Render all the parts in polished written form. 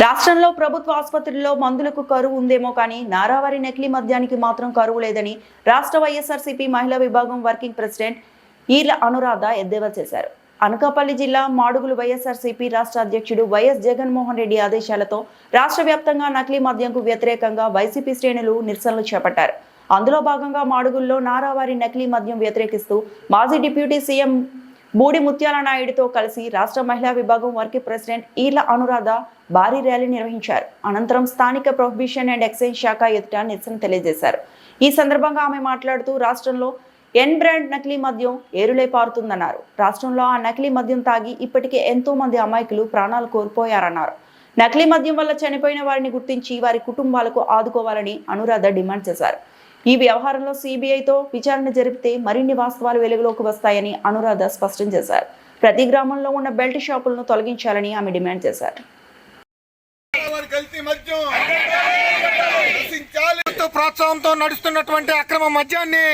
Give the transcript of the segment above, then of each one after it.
రాష్ట్రంలో ప్రభుత్వ ఆసుపత్రుల్లో మందులకు కరువు ఉందేమో కానీ నారావారి నకిలీ మద్యానికి మాత్రం కరువు లేదని రాష్ట్ర వైఎస్ఆర్సీపీ మహిళా విభాగం వర్కింగ్ ప్రెసిడెంట్ ఈర్ల అనురాధ ఎద్దేవా చేశారు. అనకాపల్లి జిల్లా మాడుగులు వైఎస్ఆర్సీపీ రాష్ట్ర అధ్యక్షుడు వైఎస్ జగన్మోహన్ రెడ్డి ఆదేశాలతో రాష్ట్ర వ్యాప్తంగా నకిలీ మద్యంకు వ్యతిరేకంగా వైసీపీ శ్రేణులు నిరసనలు చేపట్టారు. అందులో భాగంగా మాడుగుల్లో నారావారి నకిలీ మద్యం వ్యతిరేకిస్తూ మాజీ డిప్యూటీ సీఎం బూడి ముత్యాల నాయుడుతో కలిసి రాష్ట్ర మహిళా విభాగం వర్కింగ్ ప్రెసిడెంట్ ఈర్ల అనురాధ భారీ ర్యాలీ నిర్వహించారు. అనంతరం స్థానిక ప్రొహిబిషన్ అండ్ ఎక్సైజ్ శాఖ ఎదుట నిరసన తెలియజేశారు. ఈ సందర్భంగా ఆమె మాట్లాడుతూ రాష్ట్రంలో ఎన్ బ్రాండ్ నకిలీ మద్యం ఏరులై పారుతుందన్నారు. రాష్ట్రంలో ఆ నకిలీ మద్యం తాగి ఇప్పటికే ఎంతో మంది అమాయకులు ప్రాణాలు కోల్పోయారన్నారు. నకిలీ మద్యం వల్ల చనిపోయిన వారిని గుర్తించి వారి కుటుంబాలకు ఆదుకోవాలని అనురాధ డిమాండ్ చేశారు. ఈ వ్యవహారంలో సిబిఐతో విచారణ జరిపితే మరిన్ని వాస్తవాలు వెలుగులోకి వస్తాయని అనురాధ స్పష్టం చేశారు. ప్రతి గ్రామంలో ఉన్న బెల్ట్ షాపులను తొలగించాలని ఆమె డిమాండ్ చేశారు. ప్రోత్సాహంతో నడుస్తున్నటువంటి అక్రమ మద్యాన్ని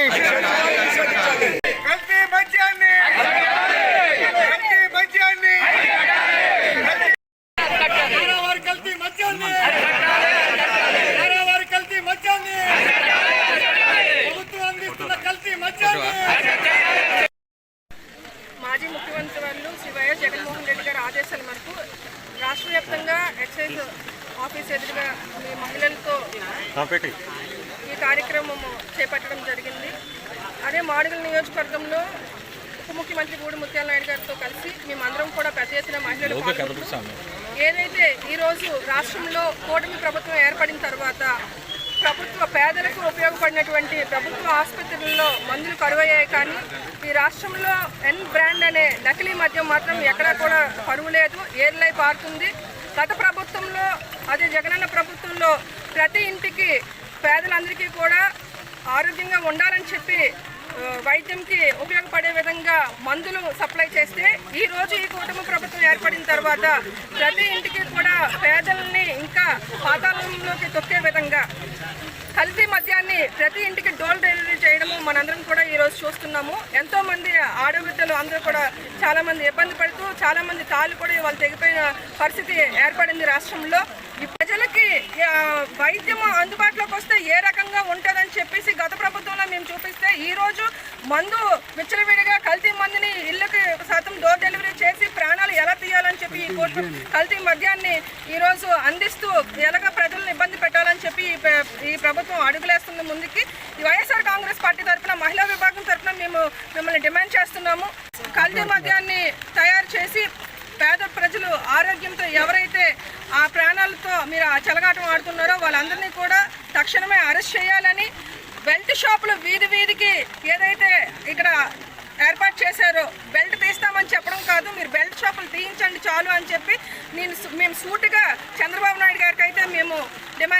మాజీ ముఖ్యమంత్రి వారు శ్రీ వైఎస్ జగన్మోహన్ రెడ్డి గారి ఆదేశాల మేరకు రాష్ట్ర వ్యాప్తంగా ఎక్సైజ్ ఆఫీస్ ఎదురుగా మీ మహిళలతో ఈ కార్యక్రమం చేపట్టడం జరిగింది. అదే మాడుగుల నియోజకవర్గంలో ఉప ముఖ్యమంత్రి బూడి ముత్యాల నాయుడు గారితో కలిసి మేమందరం కూడా పెద్ద ఎత్తున మహిళలు ఏదైతే ఈరోజు రాష్ట్రంలో కూటమి ప్రభుత్వం ఏర్పడిన తర్వాత ప్రభుత్వ పేదలకు ఉపయోగపడినటువంటి ప్రభుత్వ ఆసుపత్రుల్లో మందులు కరువయ్యాయి, కానీ ఈ రాష్ట్రంలో ఎన్ బ్రాండ్ అనే నకిలీ మద్యం మాత్రం ఎక్కడా కూడా కరువు లేదు, ఏర్లై పారుతుంది. గత ప్రభుత్వంలో అదే జగనన్న ప్రభుత్వంలో ప్రతి ఇంటికి పేదలందరికీ కూడా ఆరోగ్యంగా ఉండాలని చెప్పి వైద్యంకి ఉపయోగపడే విధంగా మందులు సప్లై చేస్తే ఈరోజు ఈ కూటమి ప్రభుత్వం ఏర్పడిన తర్వాత ప్రతి ఇంటికి కూడా పేదలని ఇంకా పాతాళంలోకి తొక్కే విధంగా కల్తీ మద్యాన్ని ప్రతి ఇంటికి డోర్ డెలివరీ చేయడము మనందరం కూడా ఈరోజు చూస్తున్నాము. ఎంతోమంది ఆడబిడ్డలు అందరూ కూడా చాలామంది ఇబ్బంది పడుతూ చాలామంది తాళ్ళు కూడా వాళ్ళు తెగిపోయిన పరిస్థితి ఏర్పడింది రాష్ట్రంలో. ఈ ప్రజలకి వైద్యం అందుబాటులోకి వస్తే ఏ రకంగా ఉంటుందని చెప్పేసి గత ప్రభుత్వంలో మేము చూపిస్తే ఈరోజు మందు విచ్చలవిడిగా కల్తీ మందుని ఇళ్ళకి శాతం డోర్ డెలివరీ చేసి ప్రాణాలు ఎలా తీయాలని చెప్పి ఈ కోర్టు కల్తీ మద్యాన్ని ఈరోజు అందిస్తూ ఎలాగ ప్రజలను ఇబ్బంది పెట్టాలని చెప్పి ఈ ప్రభుత్వం అడుగులేస్తుంది ముందుకి. ఈ వైఎస్ఆర్ కాంగ్రెస్ పార్టీ తరఫున మహిళా విభాగం తరఫున మేము మిమ్మల్ని డిమాండ్ చేస్తున్నాము. కల్తీ మద్యాన్ని తయారు చేసి పేద ప్రజలు ఆరోగ్యంతో ఎవరైతే ఆ ప్రాణాలతో మీరు ఆ చెలగాటం ఆడుతున్నారో వాళ్ళందరినీ కూడా తక్షణమే అరెస్ట్ చేయాలని, బెల్ట్ షాపులు వీధి వీధికి ఏదైతే ఇక్కడ ఏర్పాటు చేశారో బెల్ట్ తీస్తామని చెప్పడం కాదు, మీరు బెల్ట్ షాపులు తీయించండి చాలు అని చెప్పి మేము సూటిగా చంద్రబాబు నాయుడు గారికి అయితే మేము డిమాండ్